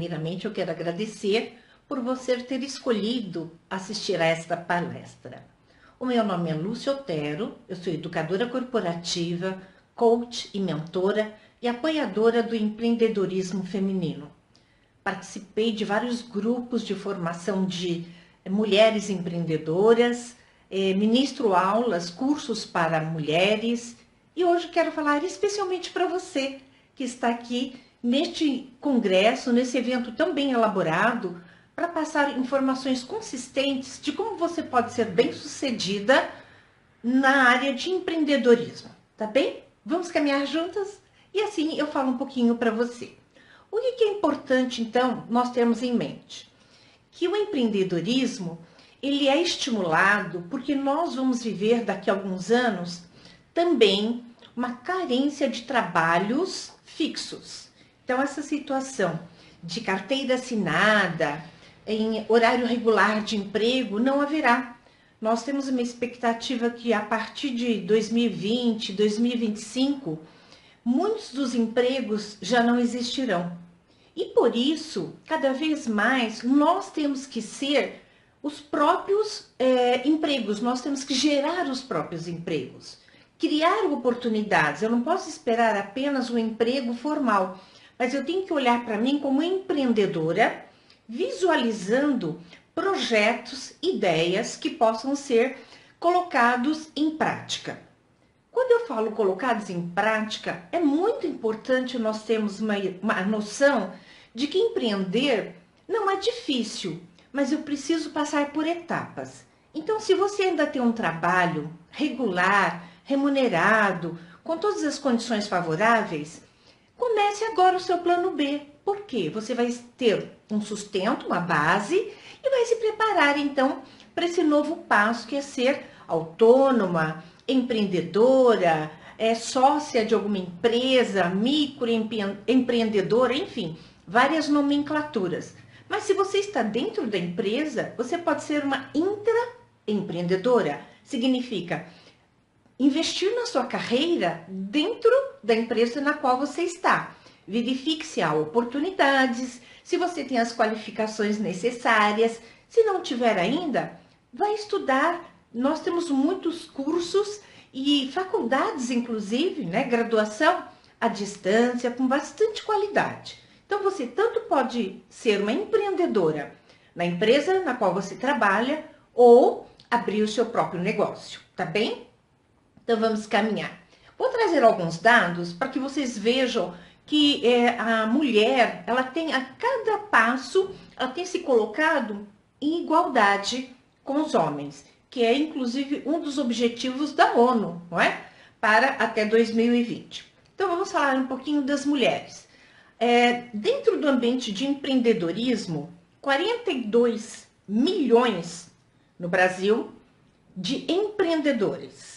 primeiramente eu quero agradecer por você ter escolhido assistir a esta palestra. O meu nome é Lúcia Otero, eu sou educadora corporativa, coach e mentora e apoiadora do empreendedorismo feminino. Participei de vários grupos de formação de mulheres empreendedoras, ministro aulas, cursos para mulheres e hoje quero falar especialmente para você que está aqui neste congresso, nesse evento tão bem elaborado, para passar informações consistentes de como você pode ser bem-sucedida na área de empreendedorismo, tá bem? Vamos caminhar juntas? E assim eu falo um pouquinho para você. O que é importante, então, nós termos em mente? Que o empreendedorismo, ele é estimulado porque nós vamos viver daqui a alguns anos também uma carência de trabalhos fixos. Então, essa situação de carteira assinada, em horário regular de emprego, não haverá. Nós temos uma expectativa que a partir de 2020, 2025, muitos dos empregos já não existirão. E por isso, cada vez mais, nós temos que ser os próprios empregos, nós temos que gerar os próprios empregos, criar oportunidades. Eu não posso esperar apenas um emprego formal, mas eu tenho que olhar para mim como empreendedora, visualizando projetos, ideias que possam ser colocados em prática. Quando eu falo colocados em prática, é muito importante nós termos uma noção de que empreender não é difícil, mas eu preciso passar por etapas. Então, se você ainda tem um trabalho regular, remunerado, com todas as condições favoráveis, comece agora o seu plano B. Por quê? Você vai ter um sustento, uma base e vai se preparar então para esse novo passo que é ser autônoma, empreendedora, sócia de alguma empresa, microempreendedora, enfim, várias nomenclaturas. Mas se você está dentro da empresa, você pode ser uma intraempreendedora. Significa investir na sua carreira dentro da empresa na qual você está. Verifique se há oportunidades, se você tem as qualificações necessárias. Se não tiver ainda, vai estudar. Nós temos muitos cursos e faculdades, inclusive, né, graduação à distância, com bastante qualidade. Então, você tanto pode ser uma empreendedora na empresa na qual você trabalha ou abrir o seu próprio negócio, tá bem? Então, vamos caminhar. Vou trazer alguns dados para que vocês vejam que a mulher, ela tem a cada passo, ela tem se colocado em igualdade com os homens, que é inclusive um dos objetivos da ONU, não é? Para até 2020. Então, vamos falar um pouquinho das mulheres. Dentro do ambiente de empreendedorismo, 42 milhões no Brasil de empreendedores.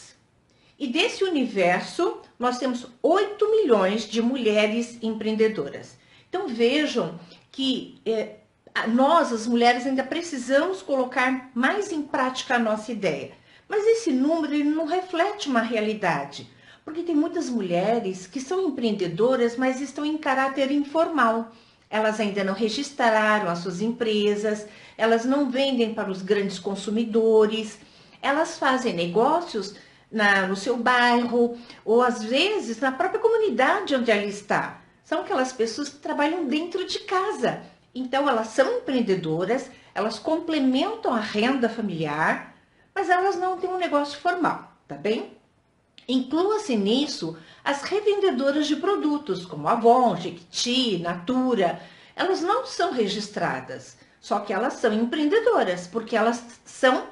E desse universo, nós temos 8 milhões de mulheres empreendedoras. Então vejam que nós, as mulheres, ainda precisamos colocar mais em prática a nossa ideia. Mas esse número ele não reflete uma realidade. Porque tem muitas mulheres que são empreendedoras, mas estão em caráter informal. Elas ainda não registraram as suas empresas, elas não vendem para os grandes consumidores, elas fazem negócios no seu bairro, ou às vezes na própria comunidade onde ela está. São aquelas pessoas que trabalham dentro de casa. Então, elas são empreendedoras, elas complementam a renda familiar, mas elas não têm um negócio formal, tá bem? Inclua-se nisso as revendedoras de produtos, como Avon, Jequiti, Natura. Elas não são registradas, só que elas são empreendedoras, porque elas são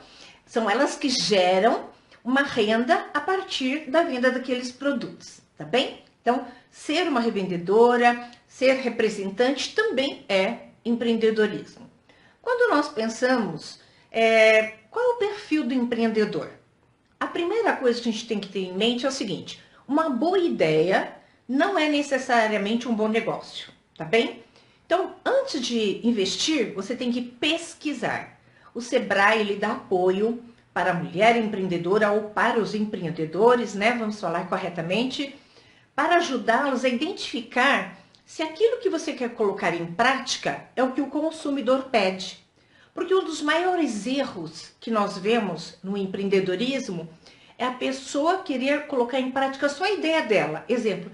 elas que geram uma renda a partir da venda daqueles produtos, tá bem? Então, ser uma revendedora, ser representante também é empreendedorismo. Quando nós pensamos, qual é o perfil do empreendedor? A primeira coisa que a gente tem que ter em mente é o seguinte: uma boa ideia não é necessariamente um bom negócio, tá bem? Então, antes de investir, você tem que pesquisar. O Sebrae, ele dá apoio para a mulher empreendedora ou para os empreendedores, né? Vamos falar corretamente, para ajudá-los a identificar se aquilo que você quer colocar em prática é o que o consumidor pede. Porque um dos maiores erros que nós vemos no empreendedorismo é a pessoa querer colocar em prática só a ideia dela. Exemplo,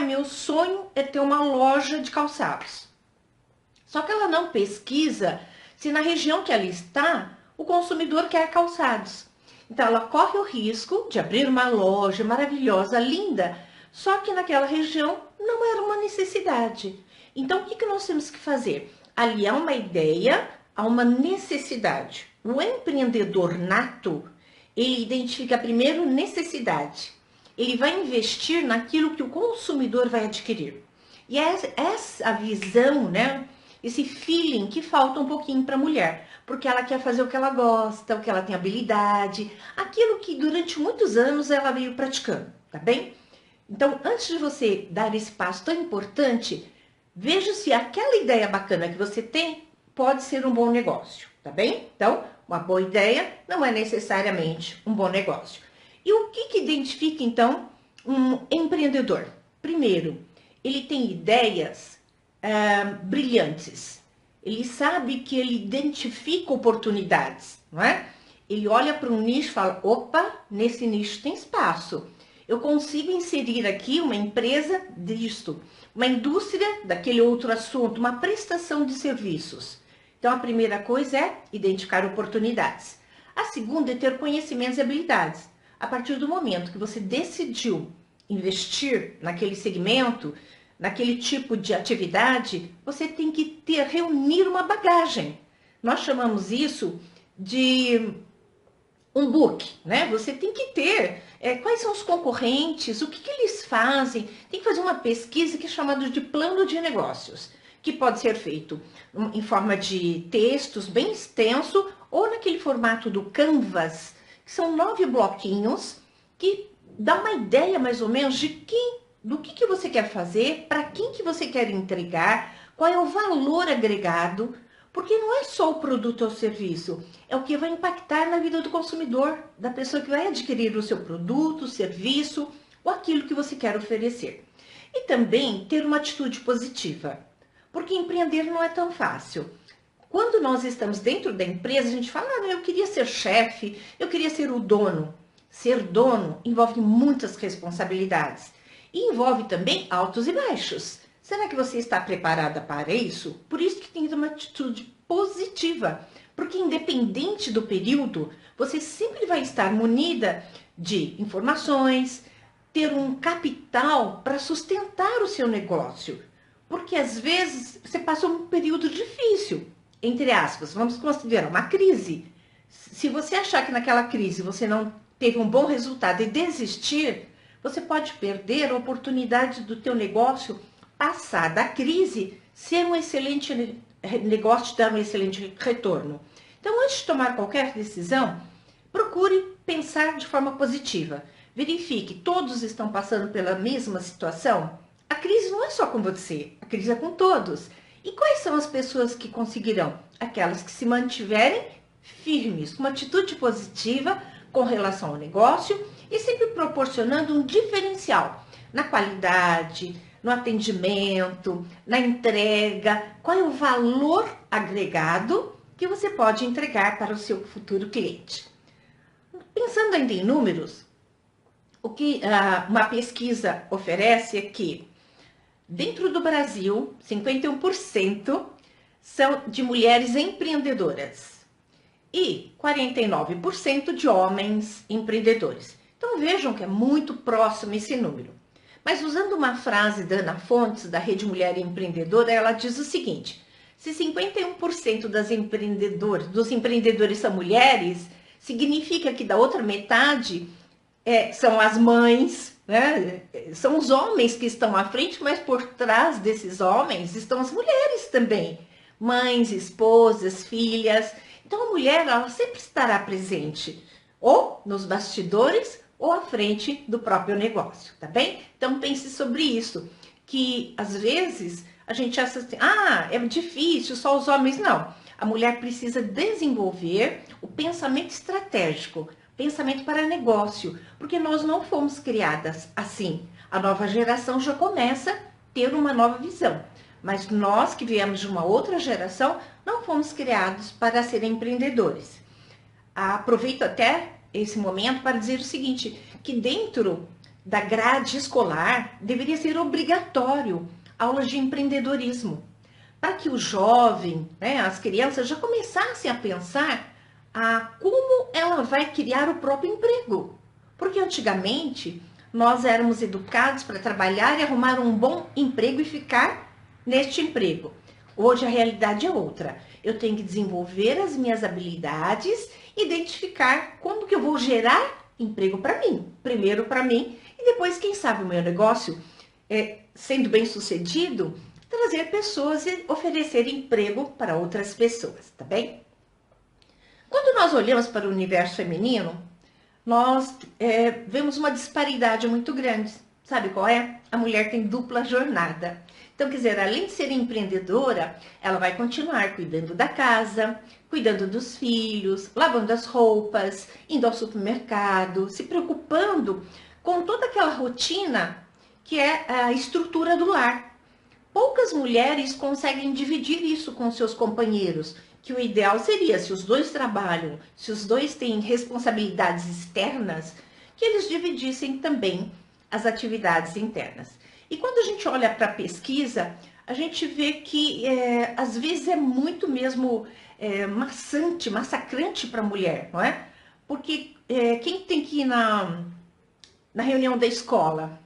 meu sonho é ter uma loja de calçados. Só que ela não pesquisa se na região que ela está, o consumidor quer calçados. Então ela corre o risco de abrir uma loja maravilhosa, linda, só que naquela região não era uma necessidade. Então o que nós temos que fazer? Aliar uma ideia a uma necessidade. O empreendedor nato, ele identifica primeiro necessidade. Ele vai investir naquilo que o consumidor vai adquirir. E essa visão, né? Esse feeling que falta um pouquinho para a mulher, porque ela quer fazer o que ela gosta, o que ela tem habilidade, aquilo que durante muitos anos ela veio praticando, tá bem? Então, antes de você dar esse passo tão importante, veja se aquela ideia bacana que você tem pode ser um bom negócio, tá bem? Então, uma boa ideia não é necessariamente um bom negócio. E o que identifica, então, um empreendedor? Primeiro, ele tem ideias brilhantes. Ele sabe que ele identifica oportunidades, não é? Ele olha para um nicho e fala, opa, nesse nicho tem espaço. Eu consigo inserir aqui uma empresa disto, uma indústria daquele outro assunto, uma prestação de serviços. Então, a primeira coisa é identificar oportunidades. A segunda é ter conhecimentos e habilidades. A partir do momento que você decidiu investir naquele segmento, naquele tipo de atividade, você tem que reunir uma bagagem. Nós chamamos isso de um book, né? Você tem que ter quais são os concorrentes, o que eles fazem, tem que fazer uma pesquisa que é chamada de plano de negócios, que pode ser feito em forma de textos bem extenso ou naquele formato do Canvas, que são 9 bloquinhos que dá uma ideia mais ou menos do que você quer fazer, para quem que você quer entregar, qual é o valor agregado, porque não é só o produto ou serviço, é o que vai impactar na vida do consumidor, da pessoa que vai adquirir o seu produto, serviço ou aquilo que você quer oferecer. E também ter uma atitude positiva, porque empreender não é tão fácil. Quando nós estamos dentro da empresa, a gente fala, eu queria ser chefe, eu queria ser o dono. Ser dono envolve muitas responsabilidades e envolve também altos e baixos. Será que você está preparada para isso? Por isso que tem que ter uma atitude positiva, porque independente do período, você sempre vai estar munida de informações, ter um capital para sustentar o seu negócio. Porque às vezes você passou um período difícil, entre aspas, vamos considerar uma crise. Se você achar que naquela crise você não teve um bom resultado e desistir, você pode perder a oportunidade do teu negócio passar da crise, ser um excelente negócio, dar um excelente retorno. Então, antes de tomar qualquer decisão, procure pensar de forma positiva. Verifique, todos estão passando pela mesma situação? A crise não é só com você, a crise é com todos. E quais são as pessoas que conseguirão? Aquelas que se mantiverem firmes, com uma atitude positiva com relação ao negócio e sempre proporcionando um diferencial na qualidade, no atendimento, na entrega. Qual é o valor agregado que você pode entregar para o seu futuro cliente? Pensando ainda em números, o que uma pesquisa oferece é que dentro do Brasil, 51% são de mulheres empreendedoras e 49% de homens empreendedores. Então vejam que é muito próximo esse número. Mas usando uma frase da Ana Fontes, da Rede Mulher Empreendedora, ela diz o seguinte: se 51% dos empreendedores são mulheres, significa que da outra metade são as mães, né? São os homens que estão à frente, mas por trás desses homens estão as mulheres também. Mães, esposas, filhas. Então a mulher, ela sempre estará presente, ou nos bastidores, ou à frente do próprio negócio, tá bem? Então pense sobre isso, que às vezes a gente acha assim, é difícil, só os homens. Não, a mulher precisa desenvolver o pensamento estratégico, pensamento para negócio, porque nós não fomos criadas assim. A nova geração já começa ter uma nova visão. Mas nós que viemos de uma outra geração, não fomos criados para ser empreendedores. Aproveito até esse momento para dizer o seguinte, que dentro da grade escolar deveria ser obrigatório aulas de empreendedorismo, para que o jovem, né, as crianças já começassem a pensar como ela vai criar o próprio emprego. Porque antigamente nós éramos educados para trabalhar e arrumar um bom emprego e ficar neste emprego. Hoje a realidade é outra. Eu tenho que desenvolver as minhas habilidades, identificar como que eu vou gerar emprego para mim. Primeiro para mim e depois, quem sabe, o meu negócio, sendo bem sucedido, trazer pessoas e oferecer emprego para outras pessoas, tá bem? Quando nós olhamos para o universo feminino, nós vemos uma disparidade muito grande. Sabe qual é? A mulher tem dupla jornada. Então, quer dizer, além de ser empreendedora, ela vai continuar cuidando da casa, cuidando dos filhos, lavando as roupas, indo ao supermercado, se preocupando com toda aquela rotina que é a estrutura do lar. Poucas mulheres conseguem dividir isso com seus companheiros, que o ideal seria, se os dois trabalham, se os dois têm responsabilidades externas, que eles dividissem também as atividades internas. E quando a gente olha para a pesquisa, a gente vê que às vezes é muito mesmo massacrante para a mulher, não é? Porque quem tem que ir na reunião da escola?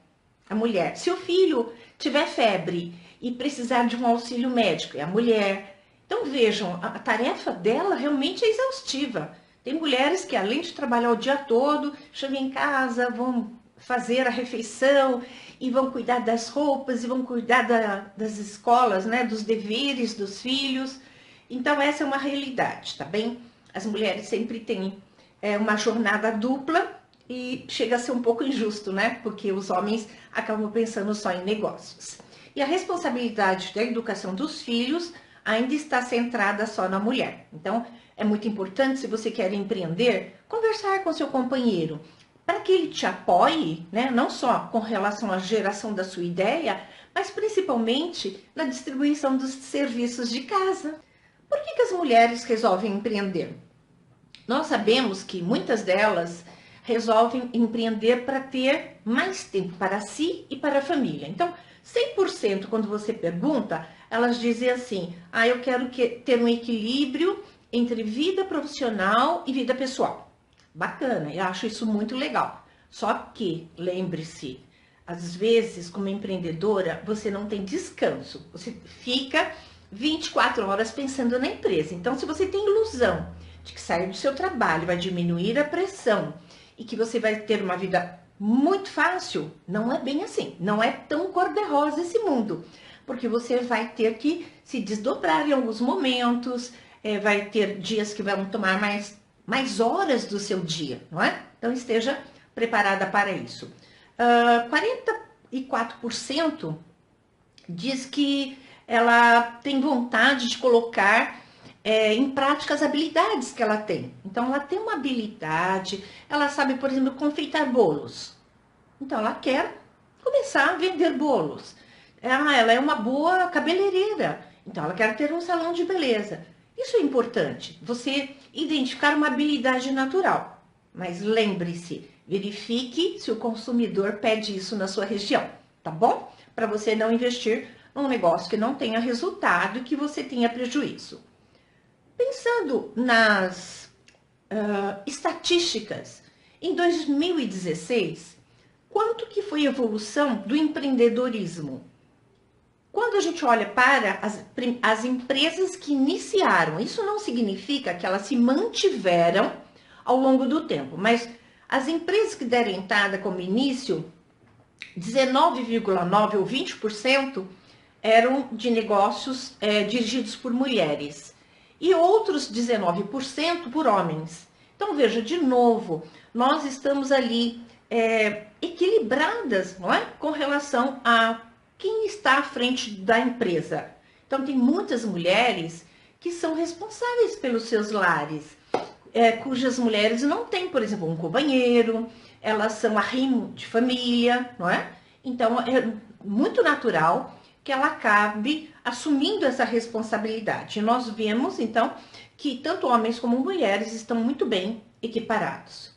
A mulher. Se o filho tiver febre e precisar de um auxílio médico, é a mulher. Então vejam, a tarefa dela realmente é exaustiva. Tem mulheres que, além de trabalhar o dia todo, chegam em casa, vão fazer a refeição e vão cuidar das roupas e vão cuidar das escolas, né, dos deveres dos filhos. Então essa é uma realidade, tá bem? As mulheres sempre têm uma jornada dupla e chega a ser um pouco injusto, né? Porque os homens acabam pensando só em negócios. E a responsabilidade da educação dos filhos ainda está centrada só na mulher. Então, é muito importante, se você quer empreender, conversar com seu companheiro, para que ele te apoie, né? Não só com relação à geração da sua ideia, mas principalmente na distribuição dos serviços de casa. Por que as mulheres resolvem empreender? Nós sabemos que muitas delas resolvem empreender para ter mais tempo para si e para a família. Então, 100% quando você pergunta, elas dizem assim, eu quero ter um equilíbrio entre vida profissional e vida pessoal. Bacana, eu acho isso muito legal. Só que, lembre-se, às vezes, como empreendedora, você não tem descanso. Você fica 24 horas pensando na empresa. Então, se você tem ilusão de que sair do seu trabalho vai diminuir a pressão e que você vai ter uma vida muito fácil, não é bem assim. Não é tão cor-de-rosa esse mundo. Porque você vai ter que se desdobrar em alguns momentos, vai ter dias que vão tomar mais horas do seu dia, não é? Então, esteja preparada para isso. 44% diz que ela tem vontade de colocar em prática as habilidades que ela tem. Então, ela tem uma habilidade, ela sabe, por exemplo, confeitar bolos. Então, ela quer começar a vender bolos. Ela é uma boa cabeleireira, então ela quer ter um salão de beleza. Isso é importante, você identificar uma habilidade natural. Mas lembre-se, verifique se o consumidor pede isso na sua região, tá bom? Para você não investir num negócio que não tenha resultado e que você tenha prejuízo. Pensando nas estatísticas, em 2016, quanto que foi a evolução do empreendedorismo? Quando a gente olha para as empresas que iniciaram, isso não significa que elas se mantiveram ao longo do tempo, mas as empresas que deram entrada como início, 19,9% ou 20% eram de negócios dirigidos por mulheres e outros 19% por homens. Então, veja, de novo, nós estamos ali equilibradas, não é? Com relação a quem está à frente da empresa. Então, tem muitas mulheres que são responsáveis pelos seus lares, cujas mulheres não têm, por exemplo, um companheiro, elas são arrimo de família, não é? Então, é muito natural que ela acabe assumindo essa responsabilidade. E nós vemos, então, que tanto homens como mulheres estão muito bem equiparados.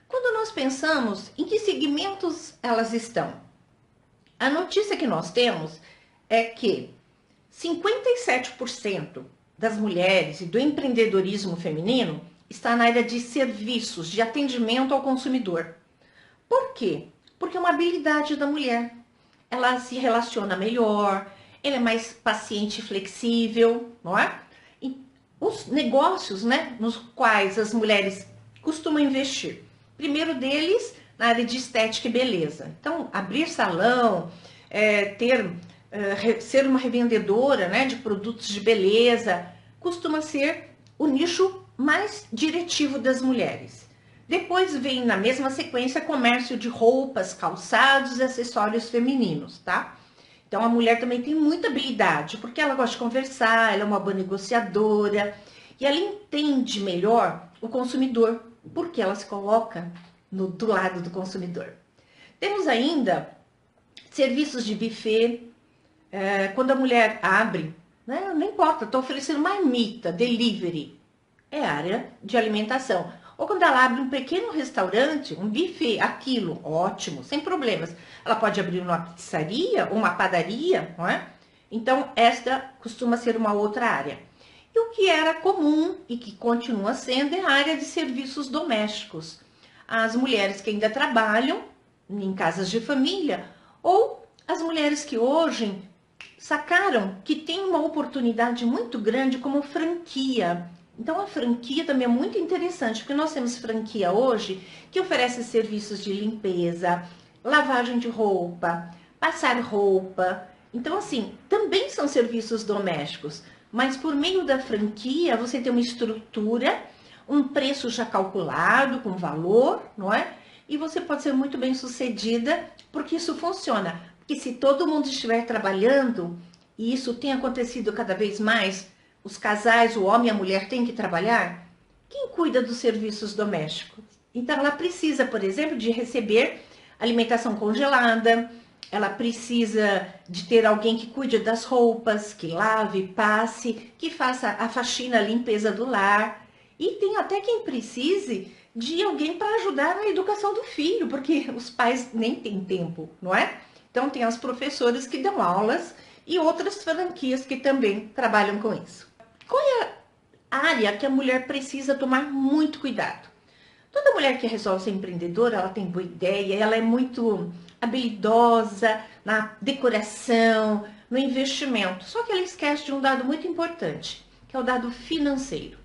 Quando nós pensamos em que segmentos elas estão, a notícia que nós temos é que 57% das mulheres e do empreendedorismo feminino está na área de serviços, de atendimento ao consumidor. Por quê? Porque é uma habilidade da mulher. Ela se relaciona melhor, ela é mais paciente e flexível, não é? E os negócios, né, nos quais as mulheres costumam investir. Primeiro deles, na área de estética e beleza. Então, abrir salão, ser uma revendedora, né, de produtos de beleza, costuma ser o nicho mais diretivo das mulheres. Depois vem, na mesma sequência, comércio de roupas, calçados e acessórios femininos, tá? Então, a mulher também tem muita habilidade, porque ela gosta de conversar, ela é uma boa negociadora, e ela entende melhor o consumidor, porque ela se coloca do lado do consumidor. Temos ainda serviços de buffet, quando a mulher abre, né, não importa, estou oferecendo marmita, delivery, é área de alimentação. Ou quando ela abre um pequeno restaurante, um buffet, aquilo, ótimo, sem problemas. Ela pode abrir uma pizzaria, uma padaria, não é? Então, esta costuma ser uma outra área. E o que era comum e que continua sendo é a área de serviços domésticos. As mulheres que ainda trabalham em casas de família ou as mulheres que hoje sacaram que tem uma oportunidade muito grande como franquia. Então, a franquia também é muito interessante, porque nós temos franquia hoje que oferece serviços de limpeza, lavagem de roupa, passar roupa. Então, assim, também são serviços domésticos, mas por meio da franquia você tem uma estrutura, um preço já calculado, com valor, não é? E você pode ser muito bem sucedida, porque isso funciona. Porque se todo mundo estiver trabalhando, e isso tem acontecido cada vez mais, os casais, o homem e a mulher têm que trabalhar, quem cuida dos serviços domésticos? Então, ela precisa, por exemplo, de receber alimentação congelada, ela precisa de ter alguém que cuide das roupas, que lave, passe, que faça a faxina, a limpeza do lar. E tem até quem precise de alguém para ajudar na educação do filho, porque os pais nem têm tempo, não é? Então, tem as professoras que dão aulas e outras franquias que também trabalham com isso. Qual é a área que a mulher precisa tomar muito cuidado? Toda mulher que resolve ser empreendedora, ela tem boa ideia, ela é muito habilidosa na decoração, no investimento. Só que ela esquece de um dado muito importante, que é o dado financeiro.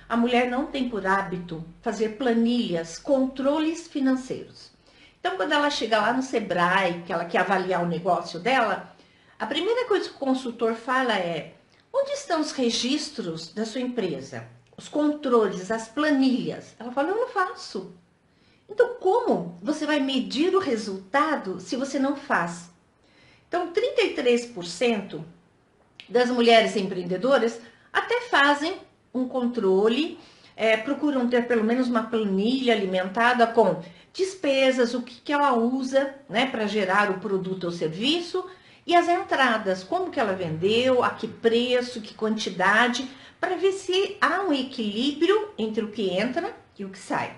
A mulher não tem por hábito fazer planilhas, controles financeiros. Então, quando ela chega lá no Sebrae, que ela quer avaliar o negócio dela, a primeira coisa que o consultor fala é: onde estão os registros da sua empresa? Os controles, as planilhas? Ela fala: eu não faço. Então, como você vai medir o resultado se você não faz? Então, 33% das mulheres empreendedoras até fazem um controle, procuram ter pelo menos uma planilha alimentada com despesas, o que ela usa, né, para gerar o produto ou serviço, e as entradas, como que ela vendeu, a que preço, que quantidade, para ver se há um equilíbrio entre o que entra e o que sai.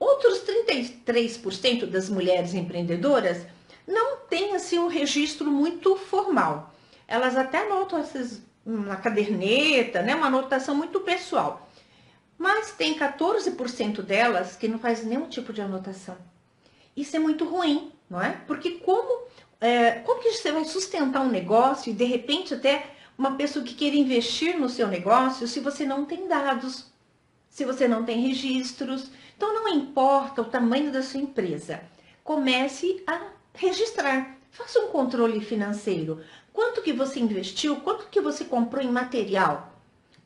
Outros 33% das mulheres empreendedoras não têm assim um registro muito formal. Elas até anotam essas na caderneta, né, uma anotação muito pessoal. Mas tem 14% delas que não faz nenhum tipo de anotação. Isso é muito ruim, não é? Porque como que você vai sustentar um negócio e de repente até uma pessoa que queira investir no seu negócio se você não tem dados, se você não tem registros? Então não importa o tamanho da sua empresa, comece a registrar, faça um controle financeiro. Quanto que você investiu, quanto que você comprou em material,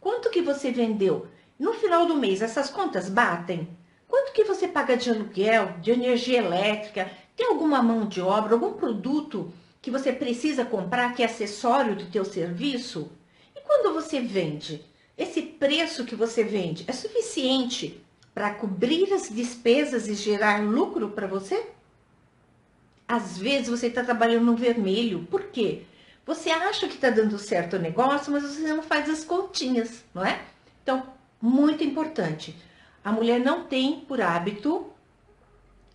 quanto que você vendeu? No final do mês, essas contas batem? Quanto que você paga de aluguel, de energia elétrica? Tem alguma mão de obra, algum produto que você precisa comprar que é acessório do teu serviço? E quando você vende, esse preço que você vende é suficiente para cobrir as despesas e gerar lucro para você? Às vezes você está trabalhando no vermelho. Por quê? Você acha que está dando certo o negócio, mas você não faz as continhas, não é? Então, muito importante. A mulher não tem por hábito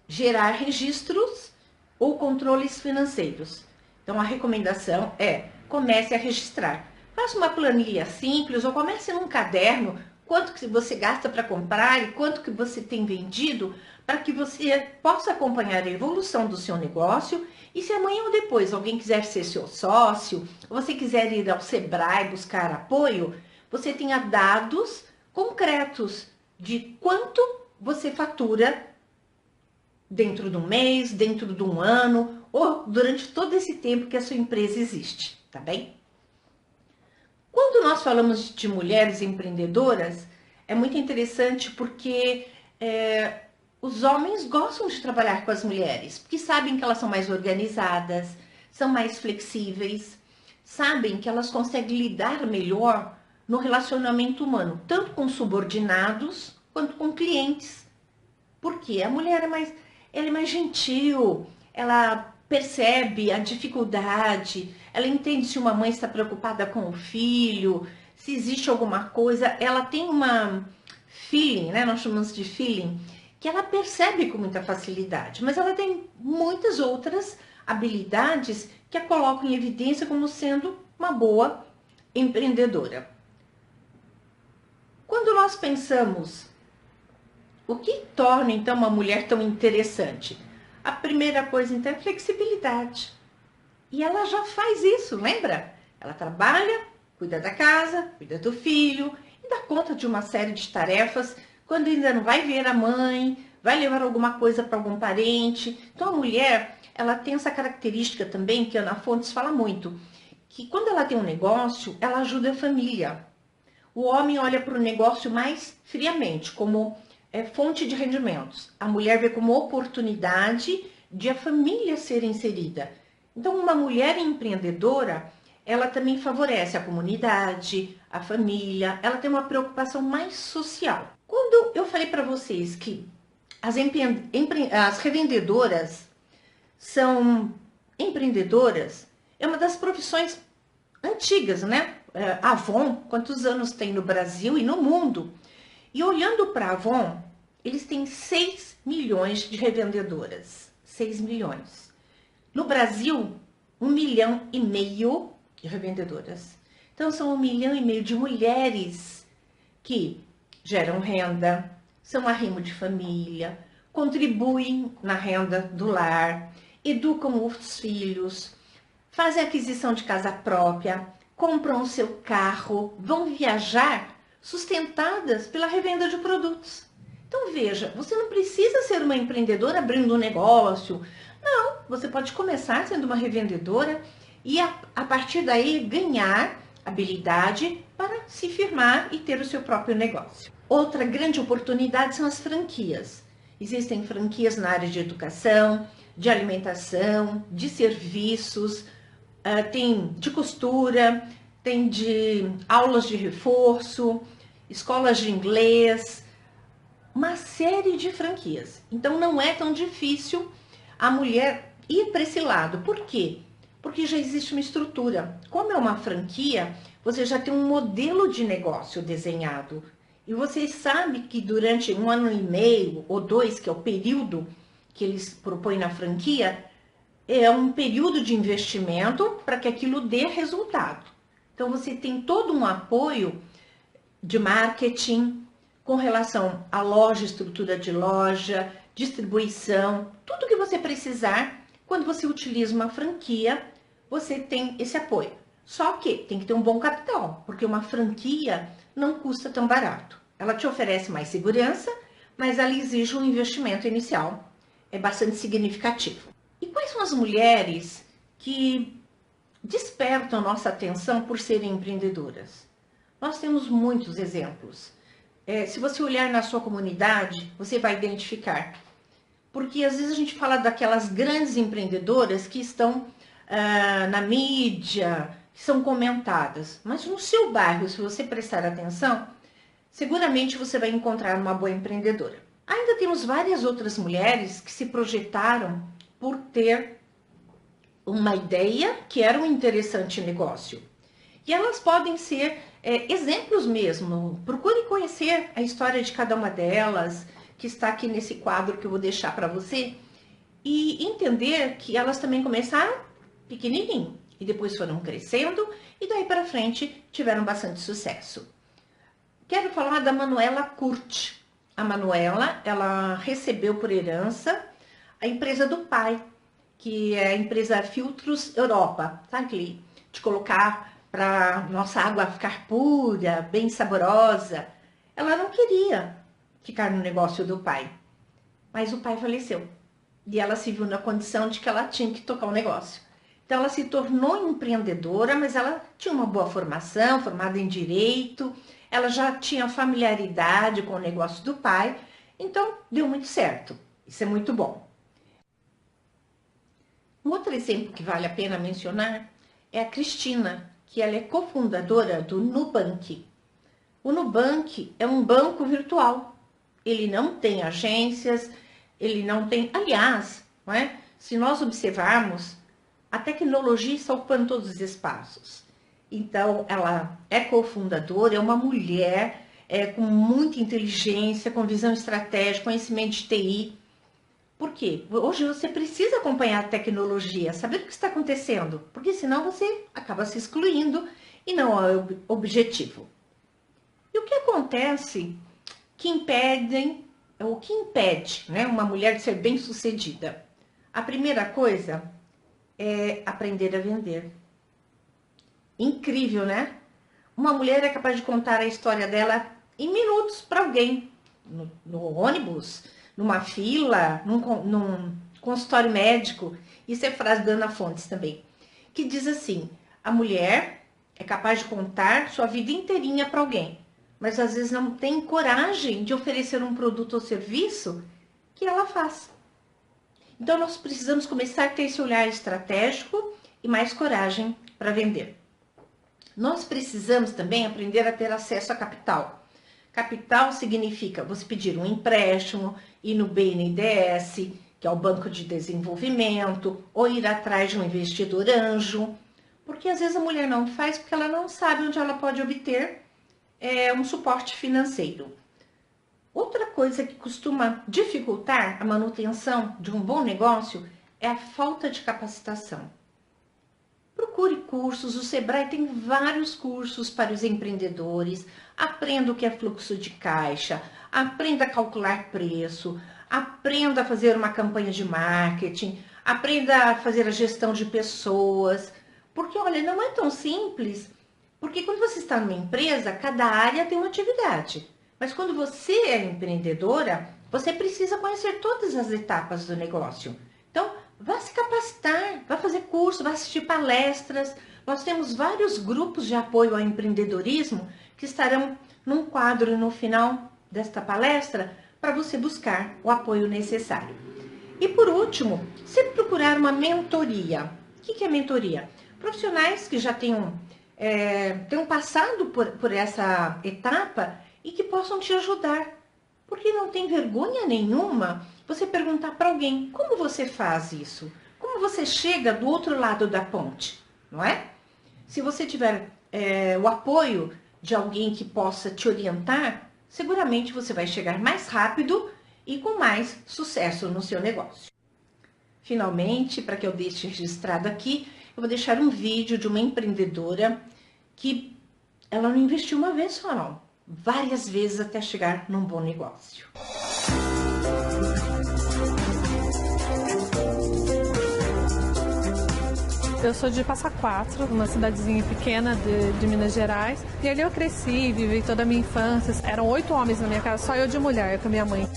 gerar registros ou controles financeiros. Então, a recomendação é comece a registrar. Faça uma planilha simples ou comece num caderno quanto que você gasta para comprar e quanto que você tem vendido para que você possa acompanhar a evolução do seu negócio. E se amanhã ou depois alguém quiser ser seu sócio, ou você quiser ir ao Sebrae buscar apoio, você tenha dados concretos de quanto você fatura dentro de um mês, dentro de um ano, ou durante todo esse tempo que a sua empresa existe, tá bem? Quando nós falamos de mulheres empreendedoras, é muito interessante porque os homens gostam de trabalhar com as mulheres, porque sabem que elas são mais organizadas, são mais flexíveis, sabem que elas conseguem lidar melhor no relacionamento humano, tanto com subordinados quanto com clientes. Porque a mulher ela é mais gentil, ela percebe a dificuldade, ela entende se uma mãe está preocupada com o filho, se existe alguma coisa, ela tem uma feeling, né? Nós chamamos de feeling, que ela percebe com muita facilidade, mas ela tem muitas outras habilidades que a colocam em evidência como sendo uma boa empreendedora. Quando nós pensamos o que torna, então, uma mulher tão interessante? A primeira coisa, então, é flexibilidade. E ela já faz isso, lembra? Ela trabalha, cuida da casa, cuida do filho e dá conta de uma série de tarefas quando ainda não vai ver a mãe, vai levar alguma coisa para algum parente. Então, a mulher, ela tem essa característica também, que a Ana Fontes fala muito, que quando ela tem um negócio, ela ajuda a família. O homem olha para o negócio mais friamente, como fonte de rendimentos. A mulher vê como oportunidade de a família ser inserida. Então, uma mulher empreendedora, ela também favorece a comunidade, a família, ela tem uma preocupação mais social. Quando eu falei para vocês que as revendedoras são empreendedoras, é uma das profissões antigas, né? Avon, quantos anos tem no Brasil e no mundo? E olhando para a Avon, eles têm 6 milhões de revendedoras. 6 milhões. No Brasil, 1,5 milhão de revendedoras. Então, são 1,5 milhão de mulheres que geram renda, são arrimo de família, contribuem na renda do lar, educam os filhos, fazem aquisição de casa própria, compram o seu carro, vão viajar sustentadas pela revenda de produtos. Então veja, você não precisa ser uma empreendedora abrindo um negócio. Não, você pode começar sendo uma revendedora e a partir daí ganhar habilidade para se firmar e ter o seu próprio negócio. Outra grande oportunidade são as franquias. Existem franquias na área de educação, de alimentação, de serviços, tem de costura, tem de aulas de reforço, escolas de inglês, uma série de franquias. Então não é tão difícil a mulher ir para esse lado. Por quê? Porque já existe uma estrutura. Como é uma franquia, você já tem um modelo de negócio desenhado. E você sabe que durante 1 ano e meio ou 2, que é o período que eles propõem na franquia, é um período de investimento para que aquilo dê resultado. Então, você tem todo um apoio de marketing com relação à loja, estrutura de loja, distribuição, tudo que você precisar. Quando você utiliza uma franquia, você tem esse apoio. Só que tem que ter um bom capital, porque uma franquia não custa tão barato. Ela te oferece mais segurança, mas ela exige um investimento inicial, é bastante significativo. E quais são as mulheres que despertam nossa atenção por serem empreendedoras? Nós temos muitos exemplos. Se você olhar na sua comunidade, você vai identificar. Porque às vezes a gente fala daquelas grandes empreendedoras que estão na mídia, que são comentadas. Mas no seu bairro, se você prestar atenção, seguramente você vai encontrar uma boa empreendedora. Ainda temos várias outras mulheres que se projetaram por ter uma ideia que era um interessante negócio. E elas podem ser exemplos mesmo. Procure conhecer a história de cada uma delas, que está aqui nesse quadro que eu vou deixar para você, e entender que elas também começaram pequenininho e depois foram crescendo e daí para frente tiveram bastante sucesso. Quero falar da Manuela Curti. A Manuela, ela recebeu por herança a empresa do pai, que é a empresa Filtros Europa, sabe? De colocar para nossa água ficar pura, bem saborosa. Ela não queria ficar no negócio do pai, mas o pai faleceu. E ela se viu na condição de que ela tinha que tocar o negócio. Então ela se tornou empreendedora, mas ela tinha uma boa formação, formada em direito, ela já tinha familiaridade com o negócio do pai, então deu muito certo. Isso é muito bom. Um outro exemplo que vale a pena mencionar é a Cristina, que ela é cofundadora do Nubank. O Nubank é um banco virtual. Ele não tem agências, ele não tem... Aliás, não é? Se nós observarmos, a tecnologia está ocupando todos os espaços. Então, ela é cofundadora, é uma mulher com muita inteligência, com visão estratégica, conhecimento de TI. Por quê? Hoje você precisa acompanhar a tecnologia, saber o que está acontecendo, porque senão você acaba se excluindo e não é o objetivo. E o que acontece que o que impede, né, uma mulher de ser bem-sucedida? A primeira coisa é aprender a vender. Incrível, né? Uma mulher é capaz de contar a história dela em minutos para alguém, no ônibus, numa fila, num consultório médico. Isso é frase da Ana Fontes também, que diz assim: a mulher é capaz de contar sua vida inteirinha para alguém, mas às vezes não tem coragem de oferecer um produto ou serviço que ela faz. Então nós precisamos começar a ter esse olhar estratégico e mais coragem para vender. Nós precisamos também aprender a ter acesso a capital. Capital significa você pedir um empréstimo, ir no BNDES, que é o Banco de Desenvolvimento, ou ir atrás de um investidor anjo, porque às vezes a mulher não faz porque ela não sabe onde ela pode obter um suporte financeiro. Outra coisa que costuma dificultar a manutenção de um bom negócio é a falta de capacitação. Procure cursos, o Sebrae tem vários cursos para os empreendedores. Aprenda o que é fluxo de caixa, aprenda a calcular preço, aprenda a fazer uma campanha de marketing, aprenda a fazer a gestão de pessoas. Porque, olha, não é tão simples, porque quando você está numa empresa, cada área tem uma atividade. Mas quando você é empreendedora, você precisa conhecer todas as etapas do negócio. Então, vá se capacitar, vá fazer curso, vá assistir palestras. Nós temos vários grupos de apoio ao empreendedorismo que estarão num quadro no final desta palestra para você buscar o apoio necessário. E por último, sempre procurar uma mentoria. O que é mentoria? Profissionais que já tenham passado por essa etapa e que possam te ajudar. Porque não tem vergonha nenhuma você perguntar para alguém: como você faz isso? Como você chega do outro lado da ponte? Não é? Se você tiver o apoio de alguém que possa te orientar, seguramente você vai chegar mais rápido e com mais sucesso no seu negócio. Finalmente, para que eu deixe registrado aqui, eu vou deixar um vídeo de uma empreendedora que ela não investiu uma vez só, não. Várias vezes até chegar num bom negócio. Eu sou de Passa Quatro, uma cidadezinha pequena de Minas Gerais. E ali eu cresci, vivi toda a minha infância. Eram 8 homens na minha casa, só eu de mulher, com a minha mãe.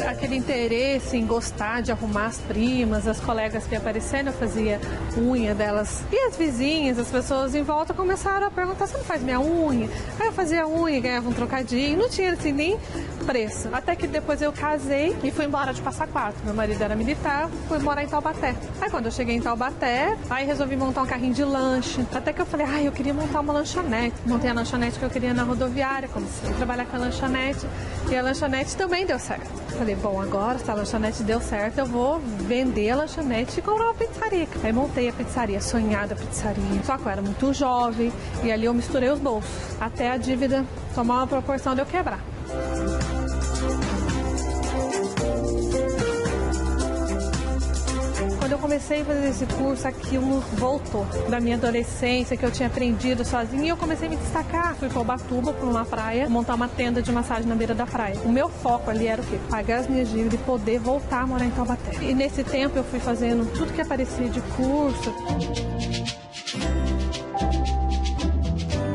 Aquele interesse em gostar de arrumar as primas, as colegas que aparecendo, eu fazia unha delas. E as vizinhas, as pessoas em volta começaram a perguntar: você não faz minha unha? Aí eu fazia unha, ganhava um trocadinho, não tinha assim nem preço. Até que depois eu casei e fui embora de Passa Quatro. Meu marido era militar, fui morar em Taubaté. Aí quando eu cheguei em Taubaté, aí resolvi montar um carrinho de lanche. Até que eu falei: eu queria montar uma lanchonete. Montei a lanchonete que eu queria na rodoviária, comecei a trabalhar com a lanchonete. E a lanchonete também deu certo. Falei, bom, agora se a lanchonete deu certo, eu vou vender a lanchonete e comprar uma pizzaria. Aí montei a pizzaria, sonhada pizzaria. Só que eu era muito jovem e ali eu misturei os bolsos, até a dívida tomar uma proporção de eu quebrar. Quando eu comecei a fazer esse curso, aquilo voltou da minha adolescência, que eu tinha aprendido sozinha, e eu comecei a me destacar. Fui para Ubatuba, para uma praia, montar uma tenda de massagem na beira da praia. O meu foco ali era o quê? Pagar as minhas dívidas e poder voltar a morar em Taubaté. E nesse tempo eu fui fazendo tudo que aparecia de curso.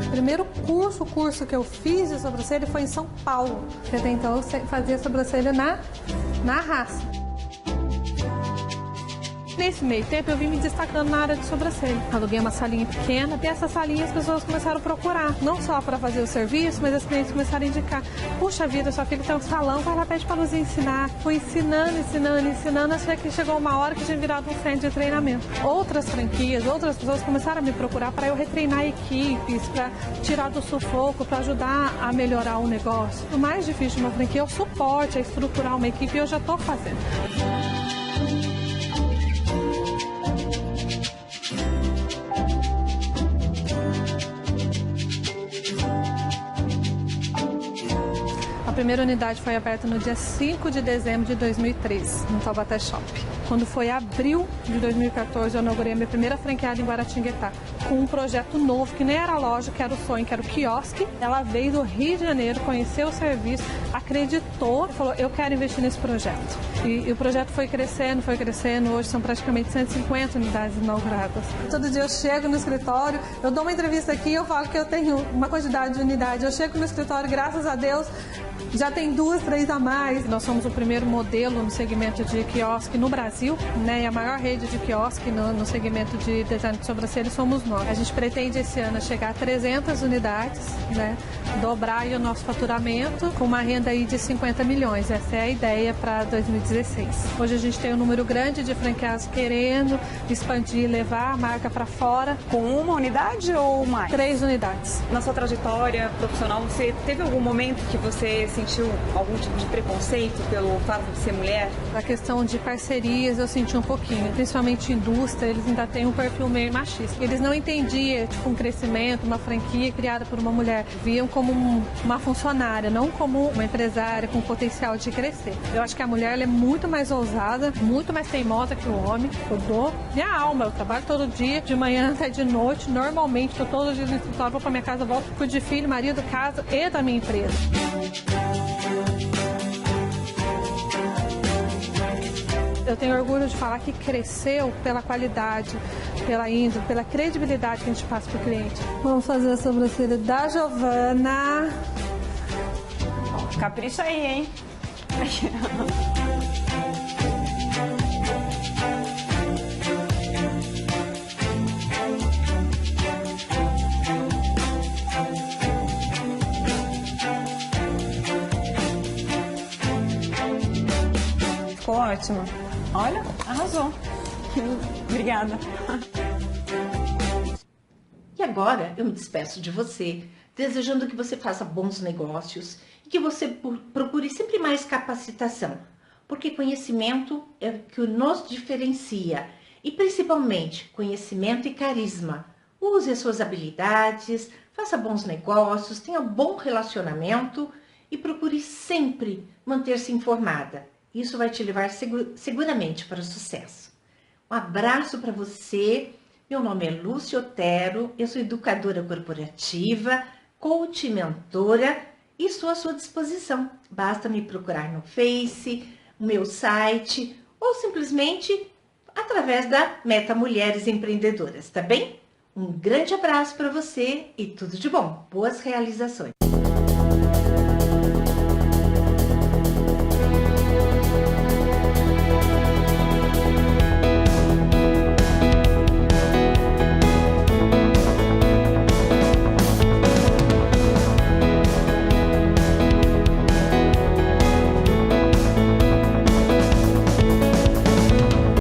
O primeiro curso que eu fiz de sobrancelha foi em São Paulo. Até então eu fazia sobrancelha na raça. Nesse meio tempo eu vim me destacando na área de sobrancelha. Aluguei uma salinha pequena e essa salinha as pessoas começaram a procurar. Não só para fazer o serviço, mas as clientes começaram a indicar. Puxa vida, sua filha tem um salão, vai lá, pede para Luzia ensinar. Fui ensinando, até que chegou uma hora que tinha virado um centro de treinamento. Outras franquias, outras pessoas começaram a me procurar para eu retreinar equipes, para tirar do sufoco, para ajudar a melhorar o negócio. O mais difícil de uma franquia é o suporte, é estruturar uma equipe e eu já estou fazendo. A primeira unidade foi aberta no dia 5 de dezembro de 2003, no Taubaté Shopping. Quando foi abril de 2014, eu inaugurei a minha primeira franqueada em Guaratinguetá, com um projeto novo, que nem era loja, que era o sonho, que era o quiosque. Ela veio do Rio de Janeiro, conheceu o serviço, acreditou e falou, eu quero investir nesse projeto. E o projeto foi crescendo, hoje são praticamente 150 unidades inauguradas. Todo dia eu chego no escritório, eu dou uma entrevista aqui, eu falo que eu tenho uma quantidade de unidades. Eu chego no escritório, graças a Deus, já tem 2, 3 a mais. Nós somos o primeiro modelo no segmento de quiosque no Brasil, né? E a maior rede de quiosque no segmento de design de sobrancelha somos nós. A gente pretende esse ano chegar a 300 unidades, né? Dobrar aí o nosso faturamento com uma renda aí de 50 milhões. Essa é a ideia para 2016. Hoje a gente tem um número grande de franqueados querendo expandir, levar a marca para fora. Com uma unidade ou mais? 3 unidades. Na sua trajetória profissional, você teve algum momento que você sentiu algum tipo de preconceito pelo fato de ser mulher? A questão de parcerias eu senti um pouquinho, principalmente indústria, eles ainda têm um perfil meio machista. Eles não entendiam um crescimento, uma franquia criada por uma mulher, viam como uma funcionária, não como uma empresária com potencial de crescer. Eu acho que a mulher ela é muito mais ousada, muito mais teimosa que o homem. Eu dou minha alma, eu trabalho todo dia, de manhã até de noite, normalmente estou todos os dias no escritório, vou para minha casa, volto, cuido de filho, marido, casa e da minha empresa. Eu tenho orgulho de falar que cresceu pela qualidade, pela índole, pela credibilidade que a gente passa para o cliente. Vamos fazer a sobrancelha da Giovana. Capricha aí, hein? Ficou ótimo. Olha, arrasou. Obrigada. E agora eu me despeço de você, desejando que você faça bons negócios e que você procure sempre mais capacitação, porque conhecimento é o que nos diferencia e principalmente conhecimento e carisma. Use as suas habilidades, faça bons negócios, tenha um bom relacionamento e procure sempre manter-se informada. Isso vai te levar seguramente para o sucesso. Um abraço para você. Meu nome é Lúcia Otero, eu sou educadora corporativa, coach e mentora e estou à sua disposição. Basta me procurar no Face, no meu site ou simplesmente através da Meta Mulheres Empreendedoras, tá bem? Um grande abraço para você e tudo de bom. Boas realizações.